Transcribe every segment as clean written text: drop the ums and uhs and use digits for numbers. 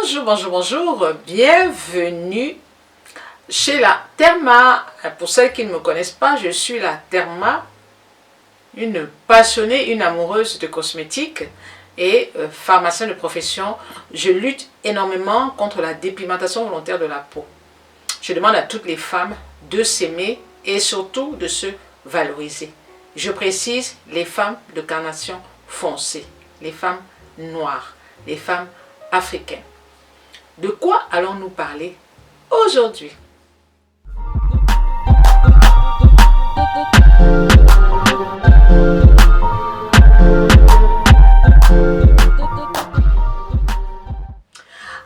Bonjour, bonjour, bonjour, bienvenue chez la Therma. Pour celles qui ne me connaissent pas, je suis la Therma, une passionnée, une amoureuse de cosmétiques et pharmacien de profession. Je lutte énormément contre la dépigmentation volontaire de la peau. Je demande à toutes les femmes de s'aimer et surtout de se valoriser. Je précise les femmes de carnation foncée, les femmes noires, les femmes africaines. De quoi allons-nous parler aujourd'hui?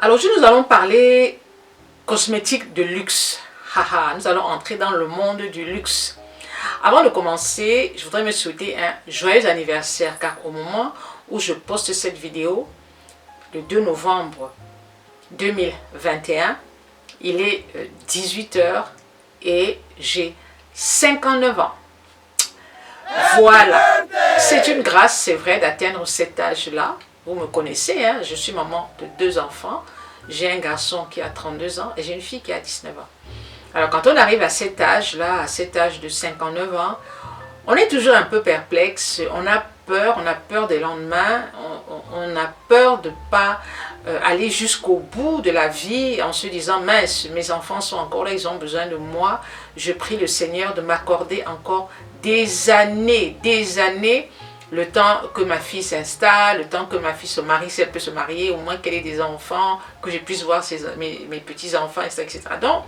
Alors aujourd'hui nous allons parler cosmétiques de luxe. Nous allons entrer dans le monde du luxe. Avant de commencer, je voudrais me souhaiter un joyeux anniversaire car au moment où je poste cette vidéo, le 2 novembre 2021, il est 18 h et j'ai 59 ans. Voilà, c'est une grâce, c'est vrai, d'atteindre cet âge-là. Vous me connaissez, hein? Je suis maman de 2 enfants. J'ai un garçon qui a 32 ans et j'ai une fille qui a 19 ans. Alors quand on arrive à cet âge-là, à cet âge de 59 ans, on est toujours un peu perplexe, on a peur des lendemains, on a peur de ne pas aller jusqu'au bout de la vie en se disant « mince, mes enfants sont encore là, ils ont besoin de moi, je prie le Seigneur de m'accorder encore des années, le temps que ma fille s'installe, le temps que ma fille se marie, si elle peut se marier, au moins qu'elle ait des enfants, que je puisse voir mes petits-enfants, etc. » Donc,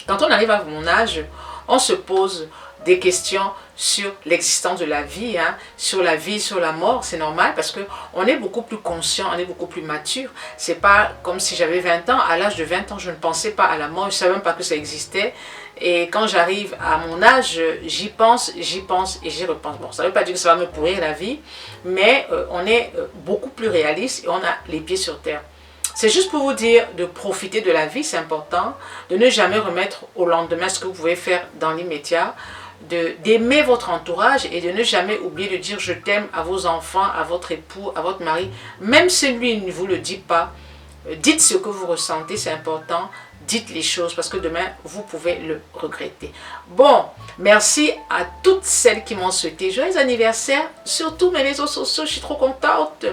quand on arrive à mon âge, on se pose des questions sur l'existence de la vie, sur la vie, sur la mort. C'est normal parce qu'on est beaucoup plus conscient, on est beaucoup plus mature. C'est pas comme si j'avais 20 ans. À l'âge de 20 ans, je ne pensais pas à la mort, je ne savais même pas que ça existait. Et quand j'arrive à mon âge, j'y pense et j'y repense. Bon, ça ne veut pas dire que ça va me pourrir la vie, mais on est beaucoup plus réaliste et on a les pieds sur terre. C'est juste pour vous dire de profiter de la vie, c'est important, de ne jamais remettre au lendemain ce que vous pouvez faire dans l'immédiat, d'aimer votre entourage et de ne jamais oublier de dire je t'aime à vos enfants, à votre époux, à votre mari. Même si lui ne vous le dit pas, dites ce que vous ressentez, c'est important. Dites les choses parce que demain, vous pouvez le regretter. Bon, merci à toutes celles qui m'ont souhaité joyeux anniversaire sur tous mes réseaux sociaux. Je suis trop contente.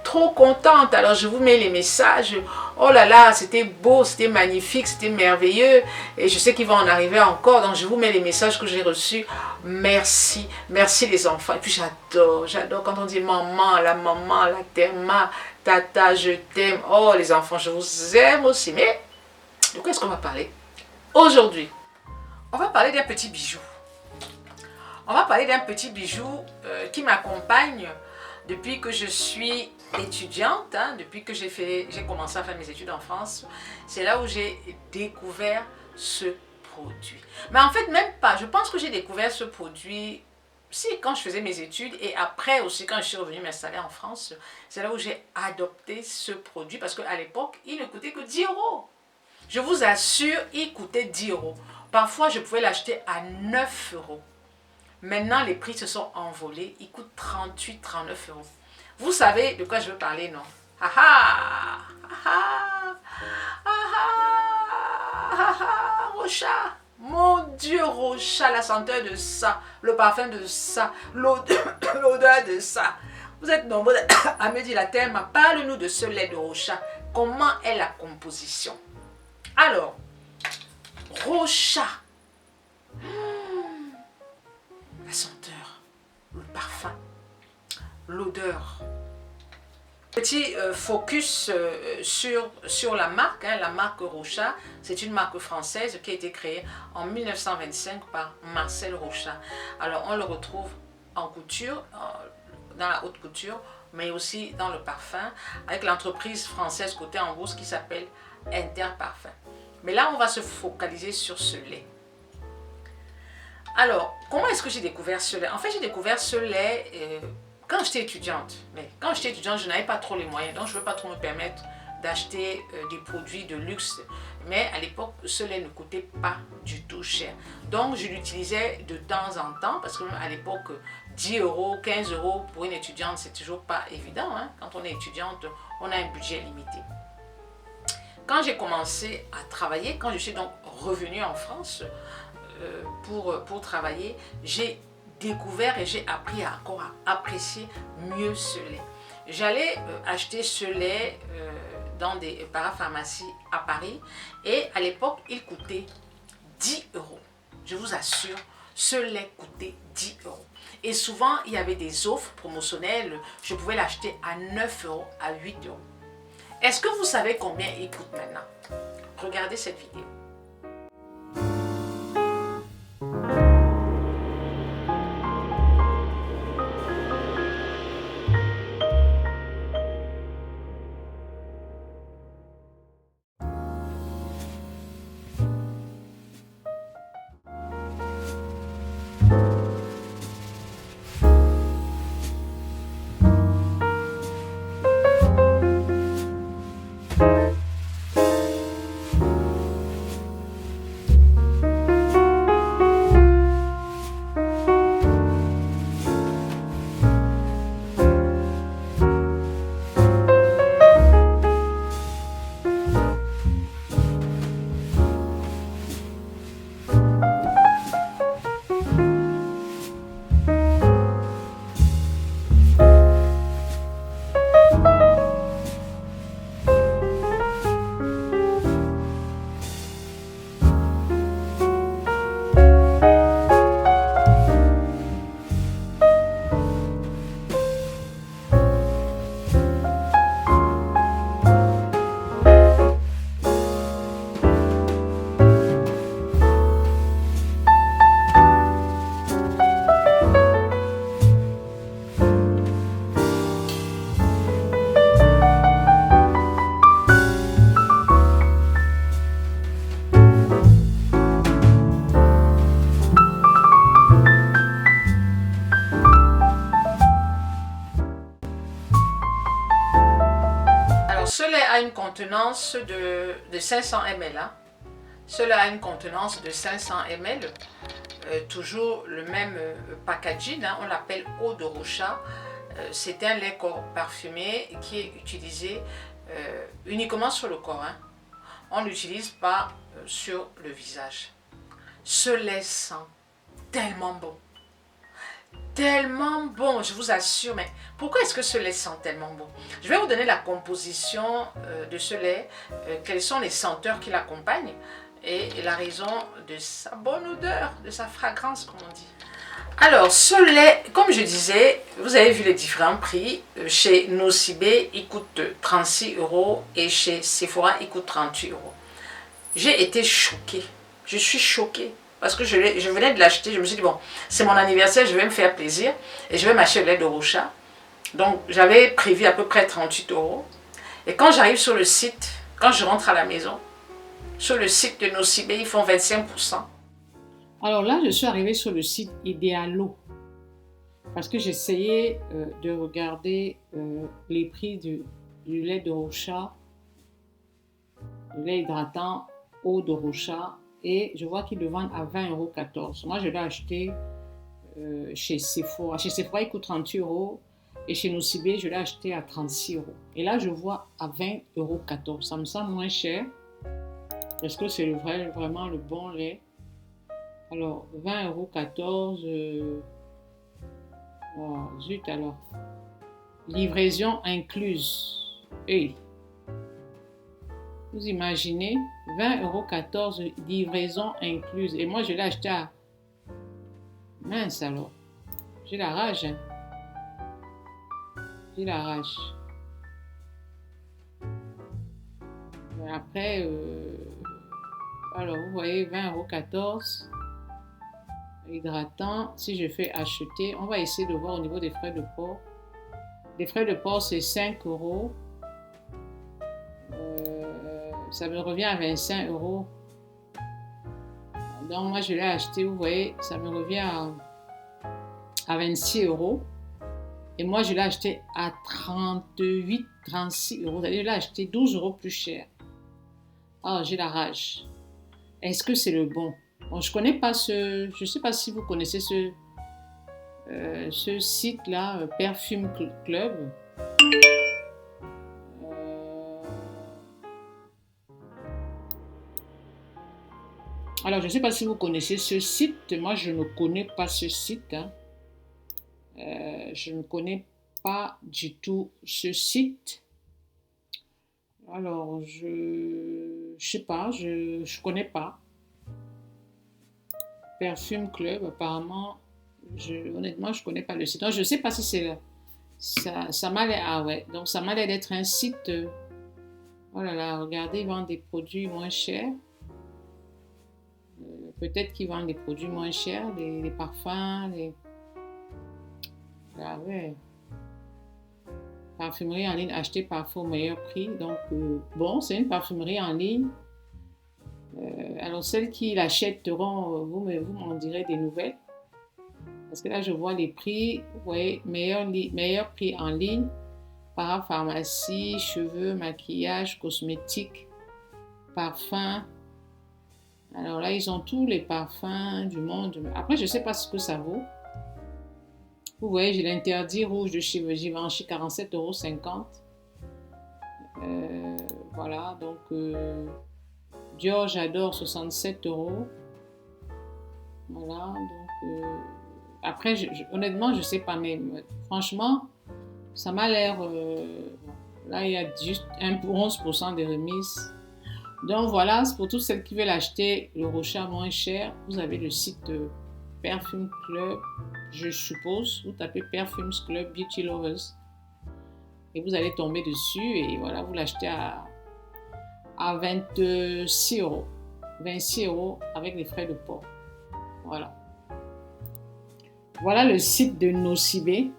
Trop contente. Alors je vous mets les messages. Oh là là, c'était beau, c'était magnifique, c'était merveilleux. Et je sais qu'ils vont en arriver encore. Donc je vous mets les messages que j'ai reçus. Merci. Merci les enfants. Et puis j'adore quand on dit maman, la Therma, tata, je t'aime. Oh les enfants, je vous aime aussi. Mais de quoi est-ce qu'on va parler aujourd'hui? On va parler d'un petit bijou. On va parler d'un petit bijou qui m'accompagne depuis que je suis étudiante, depuis que j'ai commencé à faire mes études en France. C'est là où j'ai découvert ce produit. Mais en fait, même pas. Je pense que j'ai découvert ce produit quand je faisais mes études et après aussi quand je suis revenue m'installer en France. C'est là où j'ai adopté ce produit parce qu'à l'époque, il ne coûtait que 10 €. Je vous assure, il coûtait 10 €. Parfois, je pouvais l'acheter à 9 €. Maintenant, les prix se sont envolés. Il coûte 38, 39 €. Vous savez de quoi je veux parler, non? Rocha. Mon Dieu, Rocha, la senteur de ça, le parfum de ça, l'odeur de ça. Vous êtes nombreux à me dire la Therma, parle-nous de ce lait de Rocha. Comment est la composition? Alors, Rocha. La senteur, le parfum, l'odeur. Petit focus sur la marque, la marque Rocha. C'est une marque française qui a été créée en 1925 par Marcel Rocha. Alors on le retrouve en couture, dans la haute couture, mais aussi dans le parfum, avec l'entreprise française cotée en bourse qui s'appelle Interparfum. Mais là on va se focaliser sur ce lait. Alors, comment est-ce que j'ai découvert ce lait? En fait, j'ai découvert ce lait quand j'étais étudiante. Mais quand j'étais étudiante, je n'avais pas trop les moyens. Donc, je ne veux pas trop me permettre d'acheter des produits de luxe. Mais à l'époque, ce lait ne coûtait pas du tout cher. Donc, je l'utilisais de temps en temps. Parce qu'à l'époque, 10 €, 15 € pour une étudiante, c'est toujours pas évident. Quand on est étudiante, on a un budget limité. quand j'ai commencé à travailler, quand je suis donc revenue en France pour travailler, j'ai découvert et j'ai appris encore à apprécier mieux ce lait. J'allais acheter ce lait dans des parapharmacies à Paris et à l'époque, il coûtait 10 euros. Je vous assure, ce lait coûtait 10 euros. Et souvent, il y avait des offres promotionnelles. Je pouvais l'acheter à 9 euros, à 8 euros. Est-ce que vous savez combien il coûte maintenant? Regardez cette vidéo. Ce lait a une contenance de 500 ml. Hein. Ce lait a une contenance de 500 ml. Toujours le même packaging. Hein. On l'appelle eau de Rocha. C'est un lait corps parfumé qui est utilisé uniquement sur le corps. Hein. On n'utilise pas sur le visage. Ce lait sent tellement bon. Tellement bon, je vous assure. Mais pourquoi est-ce que ce lait sent tellement bon? Je vais vous donner la composition de ce lait, quels sont les senteurs qui l'accompagnent et la raison de sa bonne odeur, de sa fragrance, comme on dit. Alors, ce lait, comme je disais, vous avez vu les différents prix. Chez Nocibé, il coûte 36 euros et chez Sephora, il coûte 38 euros. J'ai été choquée. Je suis choquée. Parce que je venais de l'acheter, je me suis dit, bon, c'est mon anniversaire, je vais me faire plaisir et je vais m'acheter le lait de Rocha. Donc, j'avais prévu à peu près 38 euros. Et quand j'arrive sur le site, quand je rentre à la maison, sur le site de Nocibé, ils font 25%. Alors là, je suis arrivée sur le site Idealo parce que j'essayais de regarder les prix du lait de Rocha, le lait hydratant, eau de Rocha. Et je vois qu'ils le vendent à 20,14 €. Moi, je l'ai acheté chez Sephora. Chez Sephora, il coûte 38 euros. Et chez Nocibé, je l'ai acheté à 36 euros. Et là, je vois à 20,14 €. Ça me semble moins cher. Est-ce que c'est vraiment le bon lait? Alors, 20,14 €. Oh, zut alors. Livraison incluse. Hey. Vous imaginez, 20,14 €, livraison incluse. Et moi, je l'ai acheté à... Mince alors. J'ai la rage. Hein. J'ai la rage. Mais après, alors vous voyez, 20,14 €. Hydratant. Si je fais acheter, on va essayer de voir au niveau des frais de port. Les frais de port, c'est 5 euros. Ça me revient à 25 euros. Donc, moi, je l'ai acheté, vous voyez, ça me revient à 26 euros. Et moi, je l'ai acheté à 36 euros. C'est-à-dire, je l'ai acheté 12 euros plus cher. Ah, j'ai la rage. Est-ce que c'est le bon? Bon, je connais pas je ne sais pas si vous connaissez ce site-là, Perfume Club. Alors, je ne sais pas si vous connaissez ce site. Moi, je ne connais pas ce site, hein. Je ne connais pas du tout ce site. Alors, je sais pas, je connais pas. Perfume Club, apparemment, honnêtement, je connais pas le site. Donc, je sais pas si c'est là. Ça m'a l'air, ah ouais, donc ça m'a l'air d'être un site. Oh là là, regardez, ils vendent des produits moins chers. Peut-être qu'ils vendent des produits moins chers, les parfums, les. Ah ouais. Parfumerie en ligne, acheter parfois au meilleur prix. Donc, bon, c'est une parfumerie en ligne. Alors, celles qui l'achèteront, vous m'en direz des nouvelles. Parce que là, je vois les prix. Vous voyez, meilleur prix en ligne. Parapharmacie, cheveux, maquillage, cosmétiques, parfums. Alors là, ils ont tous les parfums du monde. Après, je ne sais pas ce que ça vaut. Vous voyez, j'ai l'interdit rouge de chez Givenchy, 47,50 €. Voilà, donc Dior, j'adore, 67 €. Voilà, donc après, honnêtement, je ne sais pas, mais franchement, ça m'a l'air. Là, il y a juste 11% de remise. Donc voilà, c'est pour toutes celles qui veulent acheter le Rocha moins cher. Vous avez le site Perfume Club, je suppose. Vous tapez Perfumes Club Beauty Lovers et vous allez tomber dessus et voilà, vous l'achetez à 26 €. 26 € avec les frais de port. Voilà. Voilà le site de Nocibé.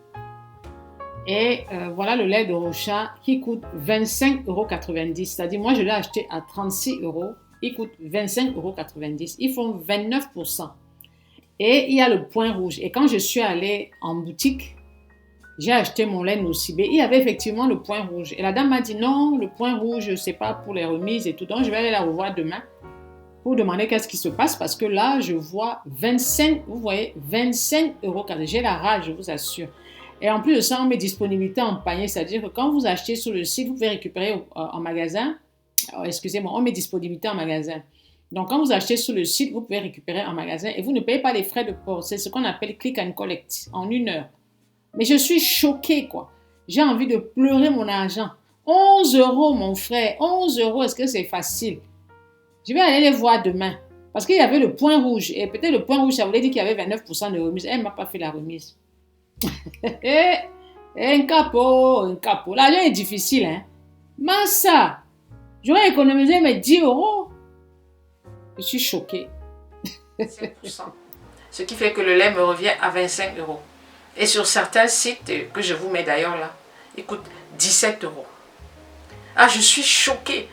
Et voilà le lait de Rocha qui coûte 25,90 €. C'est-à-dire, moi, je l'ai acheté à 36 €. Il coûte 25,90 €. Ils font 29%. Et il y a le point rouge. Et quand je suis allée en boutique, j'ai acheté mon lait Nocibé. Il y avait effectivement le point rouge. Et la dame m'a dit non, le point rouge, c'est pas pour les remises et tout. Donc, je vais aller la revoir demain pour demander qu'est-ce qui se passe. Parce que là, je vois 25, vous voyez, 25,40 €. J'ai la rage, je vous assure. Et en plus de ça, on met disponibilité en panier, c'est-à-dire que quand vous achetez sur le site, vous pouvez récupérer en magasin. Excusez-moi, on met disponibilité en magasin. Donc, quand vous achetez sur le site, vous pouvez récupérer en magasin et vous ne payez pas les frais de port. C'est ce qu'on appelle click and collect en 1 heure. Mais je suis choquée, quoi. J'ai envie de pleurer mon argent. 11 € mon frère. 11 €, est-ce que c'est facile? Je vais aller les voir demain. Parce qu'il y avait le point rouge. Et peut-être le point rouge, ça voulait dire qu'il y avait 29% de remise. Elle ne m'a pas fait la remise. Un capot, un capot. L'argent est difficile, hein. Massa, j'aurais économisé mes 10 €. Je suis choquée. 5%. Ce qui fait que le lait me revient à 25 €. Et sur certains sites, que je vous mets d'ailleurs là, il coûte 17 €. Ah, je suis choquée.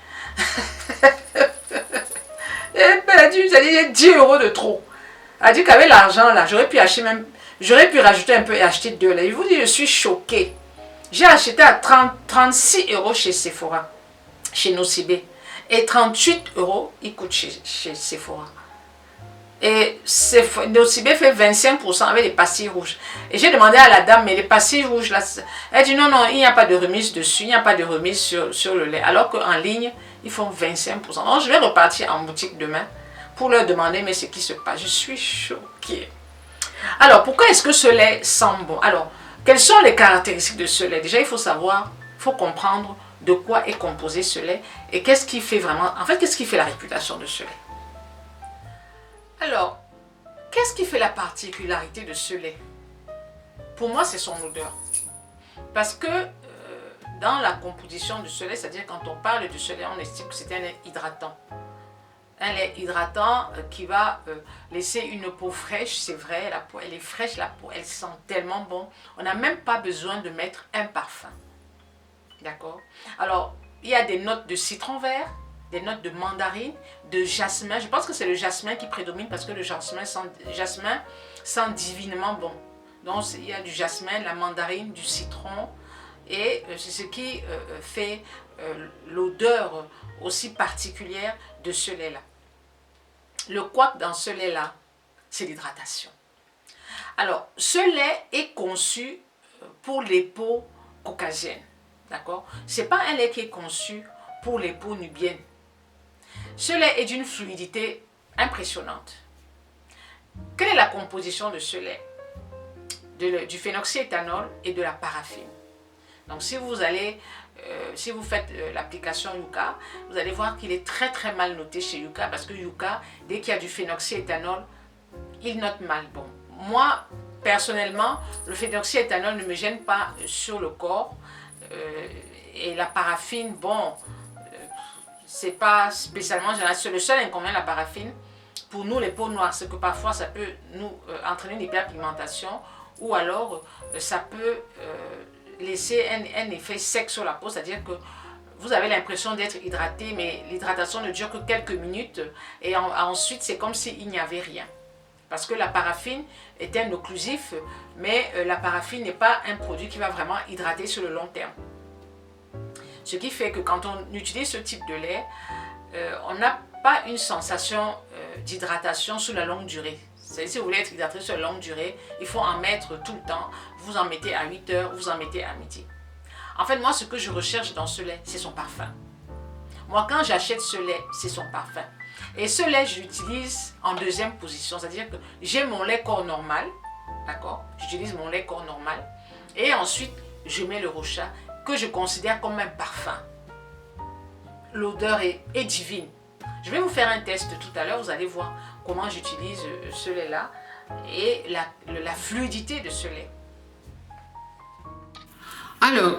Elle a dit, vous avez 10 € de trop. Elle a dit qu'avec l'argent là, j'aurais pu acheter même. J'aurais pu rajouter un peu et acheter 2 là. Je vous dis, je suis choquée. J'ai acheté à 36 € chez Sephora, chez Nocibé. Et 38 € il coûte chez Sephora. Et Nocibé fait 25% avec les pastilles rouges. Et j'ai demandé à la dame, mais les pastilles rouges là, elle dit non, non, il n'y a pas de remise dessus, il n'y a pas de remise sur le lait. Alors qu'en ligne, ils font 25%. Donc je vais repartir en boutique demain pour leur demander, mais ce qui se passe. Je suis choquée. Alors, pourquoi est-ce que ce lait sent bon? Alors, quelles sont les caractéristiques de ce lait? Déjà, il faut savoir, il faut comprendre de quoi est composé ce lait et qu'est-ce qui fait vraiment, en fait, qu'est-ce qui fait la réputation de ce lait? Alors, qu'est-ce qui fait la particularité de ce lait? Pour moi, c'est son odeur. Parce que dans la composition de ce lait, c'est-à-dire quand on parle de ce lait, on estime que c'est un lait hydratant. Un lait hydratant qui va laisser une peau fraîche, c'est vrai, la peau elle est fraîche, la peau elle sent tellement bon. On n'a même pas besoin de mettre un parfum. D'accord? Alors, il y a des notes de citron vert, des notes de mandarine, de jasmin. Je pense que c'est le jasmin qui prédomine parce que le jasmin sent divinement bon. Donc, il y a du jasmin, de la mandarine, du citron. Et c'est ce qui fait l'odeur aussi particulière de ce lait-là. Le couac dans ce lait-là, c'est l'hydratation. Alors, ce lait est conçu pour les peaux caucasiennes. D'accord? Ce n'est pas un lait qui est conçu pour les peaux nubiennes. Ce lait est d'une fluidité impressionnante. Quelle est la composition de ce lait? Du phénoxyéthanol et de la paraffine. Donc si vous faites l'application Yuka, vous allez voir qu'il est très très mal noté chez Yuka, parce que Yuka, dès qu'il y a du phénoxyéthanol, il note mal. Bon, moi personnellement, le phénoxyéthanol ne me gêne pas sur le corps, et la paraffine, bon, c'est pas spécialement général. C'est le seul inconvénient de la paraffine pour nous les peaux noires, c'est que parfois ça peut nous entraîner une hyperpigmentation, ou alors ça peut laisser un effet sec sur la peau, c'est-à-dire que vous avez l'impression d'être hydraté, mais l'hydratation ne dure que quelques minutes, et ensuite c'est comme s'il n'y avait rien. Parce que la paraffine est un occlusif, mais la paraffine n'est pas un produit qui va vraiment hydrater sur le long terme. Ce qui fait que quand on utilise ce type de lait, on n'a pas une sensation d'hydratation sur la longue durée. Si vous voulez être hydraté sur la longue durée, il faut en mettre tout le temps. Vous en mettez à 8 heures, vous en mettez à midi. En fait, moi, ce que je recherche dans ce lait, c'est son parfum. Moi, quand j'achète ce lait, c'est son parfum. Et ce lait, je l'utilise en deuxième position. C'est-à-dire que j'ai mon lait corps normal, d'accord? J'utilise mon lait corps normal. Et ensuite, je mets le Rocha, que je considère comme un parfum. L'odeur est divine. Je vais vous faire un test tout à l'heure, vous allez voir comment j'utilise ce lait-là et la fluidité de ce lait. Alors,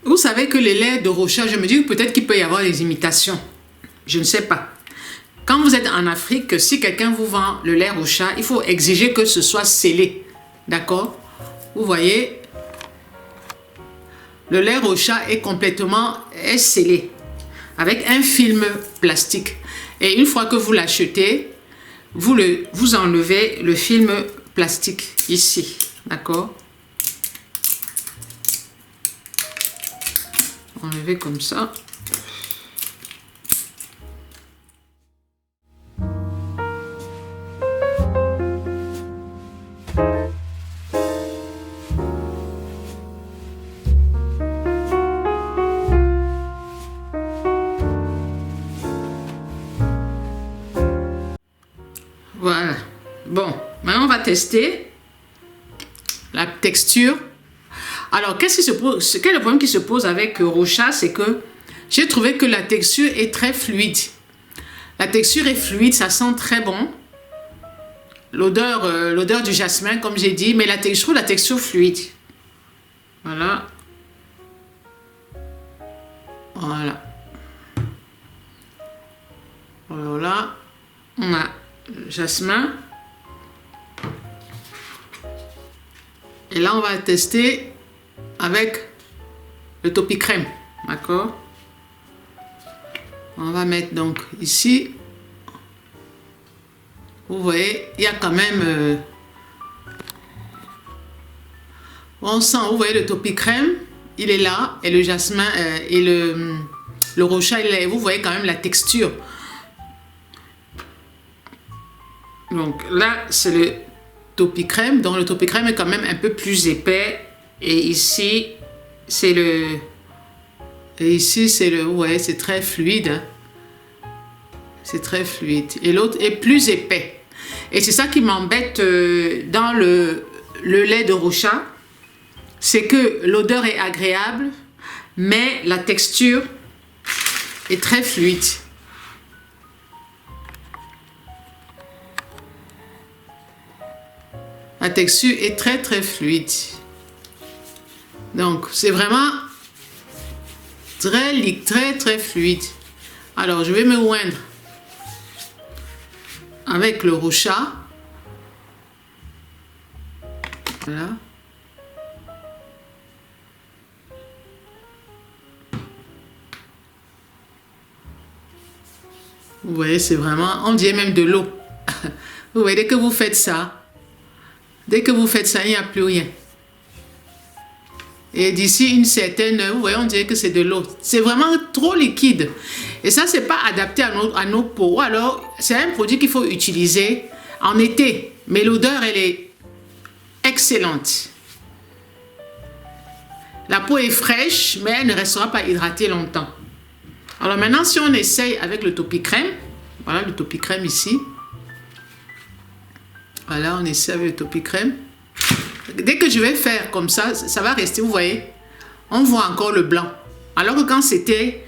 vous savez que les laits de Rocha, je me dis peut-être qu'il peut y avoir des imitations. Je ne sais pas. Quand vous êtes en Afrique, si quelqu'un vous vend le lait Rocha, il faut exiger que ce soit scellé. D'accord? Vous voyez, le lait Rocha est complètement scellé avec un film plastique. Et une fois que vous l'achetez, vous enlevez le film plastique ici. D'accord? Enlevez comme ça. Voilà. Bon, maintenant on va tester la texture. Alors, quel est le problème qui se pose avec Rocha? C'est que j'ai trouvé que la texture est très fluide. La texture est fluide, ça sent très bon. L'odeur du jasmin, comme j'ai dit, mais la texture fluide. Voilà. Voilà. Voilà. On a le jasmin. Et là, on va tester avec le Topicrème. D'accord? On va mettre donc ici. Vous voyez, il y a quand même... on sent, vous voyez, le Topicrème, il est là. Et le jasmin et le Rocha, il est là. Vous voyez quand même la texture. Donc là, c'est le Topicrème. Donc le Topicrème est quand même un peu plus épais. Et ici, c'est le... Et ici, c'est le... Ouais, c'est très fluide. Hein. C'est très fluide. Et l'autre est plus épais. Et c'est ça qui m'embête dans le lait de Rocha. C'est que l'odeur est agréable, mais la texture est très fluide. La texture est très très fluide. Donc, c'est vraiment très fluide. Alors, je vais me oindre avec le Rocha. Voilà. Vous voyez, c'est vraiment, on dirait même de l'eau. Vous voyez, dès que vous faites ça, il n'y a plus rien. Et d'ici une certaine, vous voyez, on dirait que c'est de l'eau. C'est vraiment trop liquide. Et ça, c'est pas adapté à nos peaux. Ou alors, c'est un produit qu'il faut utiliser en été. Mais l'odeur, elle est excellente. La peau est fraîche, mais elle ne restera pas hydratée longtemps. Alors maintenant, si on essaye avec le Topicrème, Voilà le Topicrème ici. Voilà, on essaie avec le Topicrème. Dès que je vais faire comme ça va rester, vous voyez, on voit encore le blanc. Alors que quand c'était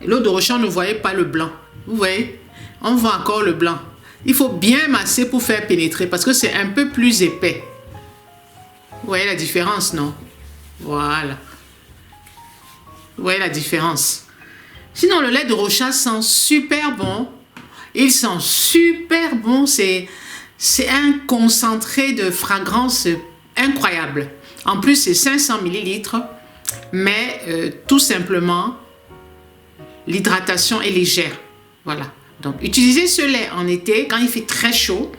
l'eau de rocher, on ne voyait pas le blanc. Vous voyez, on voit encore le blanc. Il faut bien masser pour faire pénétrer parce que c'est un peu plus épais. Vous voyez la différence, non? Voilà. Vous voyez la différence. Sinon, le lait de rochat sent super bon. Il sent super bon. C'est un concentré de fragrance incroyable. En plus, c'est 500 millilitres. Mais tout simplement, l'hydratation est légère. Voilà. Donc, utilisez ce lait en été quand il fait très chaud.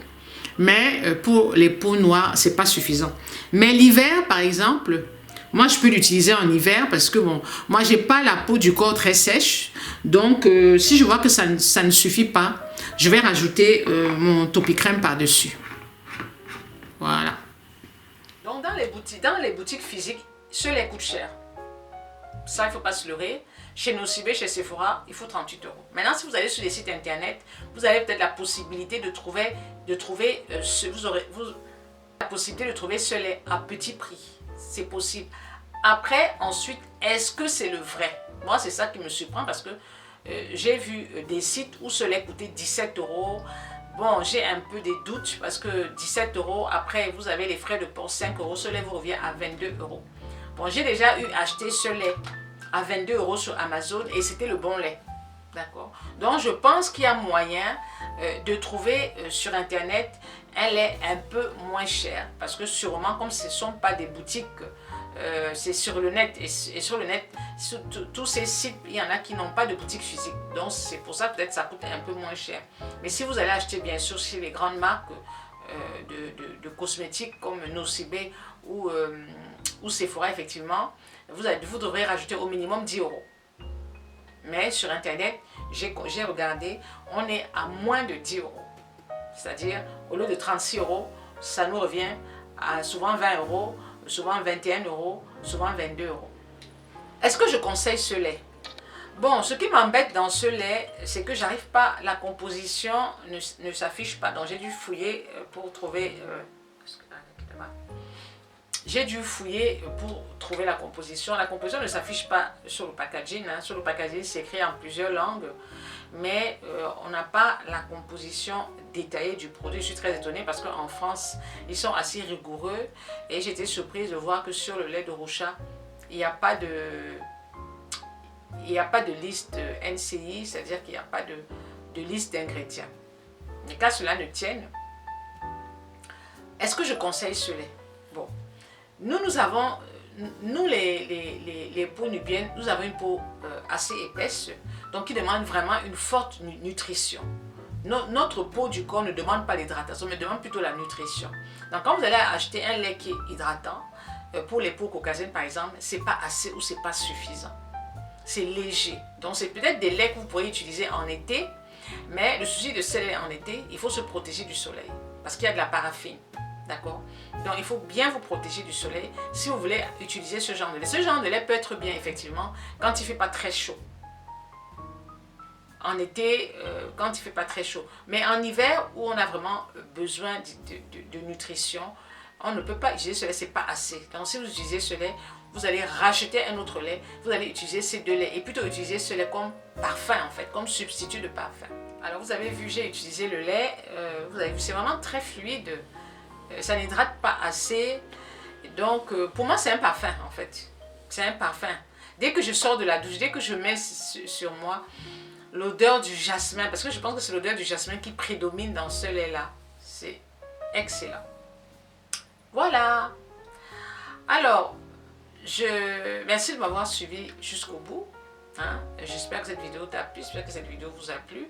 Mais pour les peaux noires, c'est pas suffisant. Mais l'hiver, par exemple, moi, je peux l'utiliser en hiver parce que, bon, moi, j'ai pas la peau du corps très sèche. Donc, si je vois que ça ne suffit pas, je vais rajouter mon Topicrème par-dessus. Voilà. Donc, dans les boutiques physiques, ce lait coûte cher. Ça, il ne faut pas se leurrer. Chez Nocibé, chez Sephora, il faut 38 €. Maintenant, si vous allez sur les sites internet, vous avez peut-être la possibilité vous aurez la possibilité de trouver ce lait à petit prix. C'est possible. Après, ensuite, est-ce que c'est le vrai? Moi, c'est ça qui me surprend parce que j'ai vu des sites où ce lait coûtait 17 €. Bon, j'ai un peu des doutes parce que 17 €, après, vous avez les frais de port 5 €. Ce lait vous revient à 22 €. Bon, j'ai déjà acheté ce lait à 22 € sur Amazon et c'était le bon lait. D'accord? Donc, je pense qu'il y a moyen de trouver sur Internet un lait un peu moins cher. Parce que sûrement, comme ce ne sont pas des boutiques, c'est sur le net. Et sur le net, sur tous ces sites, il y en a qui n'ont pas de boutique physique. Donc, c'est pour ça peut-être ça coûte un peu moins cher. Mais si vous allez acheter, bien sûr, chez les grandes marques de cosmétiques comme Nocibé ou Sephora, effectivement, vous devrez rajouter au minimum 10 €. Mais sur Internet, j'ai regardé, on est à moins de 10 €. C'est-à-dire, au lieu de 36 €, ça nous revient à souvent 20 €, souvent 21 €, souvent 22 €. Est-ce que je conseille ce lait? Bon, ce qui m'embête dans ce lait, c'est que j'arrive pas, la composition ne s'affiche pas. Donc j'ai dû fouiller pour trouver... J'ai dû fouiller pour trouver la composition. La composition ne s'affiche pas sur le packaging. Hein. Sur le packaging, c'est écrit en plusieurs langues. Mais on n'a pas la composition détaillée du produit. Je suis très étonnée parce qu'en France, ils sont assez rigoureux. Et j'étais surprise de voir que sur le lait de rochat, il n'y a pas de liste NCI, c'est-à-dire qu'il n'y a pas de liste d'ingrédients. Mais qu'à cela ne tienne, est-ce que je conseille ce lait? Bon. Nous avons, les peaux nubiennes, nous avons une peau assez épaisse, donc qui demande vraiment une forte nutrition. Notre peau du corps ne demande pas l'hydratation, mais demande plutôt la nutrition. Donc quand vous allez acheter un lait qui est hydratant, pour les peaux caucasiennes par exemple, c'est pas assez ou c'est pas suffisant. C'est léger. Donc c'est peut-être des laits que vous pourriez utiliser en été, mais le souci de ces laits en été, il faut se protéger du soleil, parce qu'il y a de la paraffine. D'accord? Donc il faut bien vous protéger du soleil si vous voulez utiliser ce genre de lait. Ce genre de lait peut être bien effectivement quand il ne fait pas très chaud. En été, quand il ne fait pas très chaud. Mais en hiver où on a vraiment besoin de nutrition, on ne peut pas utiliser ce lait, ce n'est pas assez. Donc si vous utilisez ce lait, vous allez racheter un autre lait, vous allez utiliser ces deux laits et plutôt utiliser ce lait comme parfum en fait, comme substitut de parfum. Alors vous avez vu, j'ai utilisé le lait, vous avez vu, c'est vraiment très fluide. Ça n'hydrate pas assez. Donc, pour moi, c'est un parfum, en fait. C'est un parfum. Dès que je sors de la douche, dès que je mets sur moi l'odeur du jasmin, parce que je pense que c'est l'odeur du jasmin qui prédomine dans ce lait-là. C'est excellent. Voilà. Alors, merci de m'avoir suivi jusqu'au bout. Hein? J'espère que cette vidéo t'a plu, j'espère que cette vidéo vous a plu.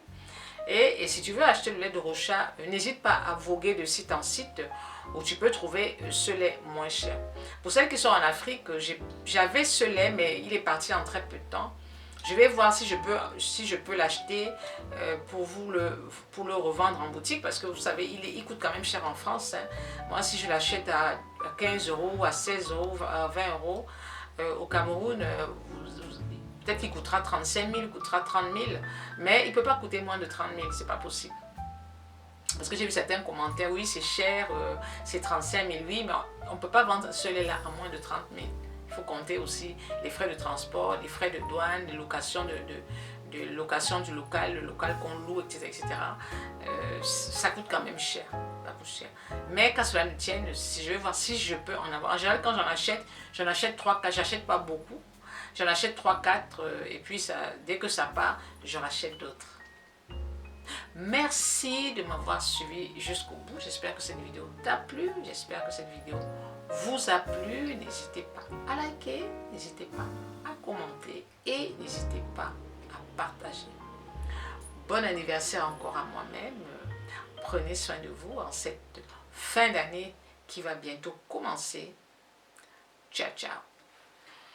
Et si tu veux acheter le lait de rochat, n'hésite pas à voguer de site en site où tu peux trouver ce lait moins cher. Pour celles qui sont en Afrique, j'avais ce lait, mais il est parti en très peu de temps. Je vais voir si je peux l'acheter pour le revendre en boutique, parce que vous savez, il coûte quand même cher en France. Hein. Moi, si je l'achète à 15 €, à 16 €, à 20 €, au Cameroun, Peut-être qu'il coûtera 35 000, coûtera 30 000, mais il ne peut pas coûter moins de 30 000, c'est pas possible. Parce que j'ai vu certains commentaires, oui c'est cher, c'est 35 000, oui, mais on ne peut pas vendre celui-là à moins de 30 000. Il faut compter aussi les frais de transport, les frais de douane, les locations de location du local, le local qu'on loue, etc. Ça coûte quand même cher. Ça coûte cher. Mais qu'à cela ne tienne, si je vais voir si je peux en avoir. En général, quand j'en achète 3, 4, j'achète pas beaucoup. J'en achète 3, 4 et puis ça, dès que ça part, j'en rachète d'autres. Merci de m'avoir suivi jusqu'au bout. J'espère que cette vidéo t'a plu. J'espère que cette vidéo vous a plu. N'hésitez pas à liker, n'hésitez pas à commenter et n'hésitez pas à partager. Bon anniversaire encore à moi-même. Prenez soin de vous en cette fin d'année qui va bientôt commencer. Ciao, ciao.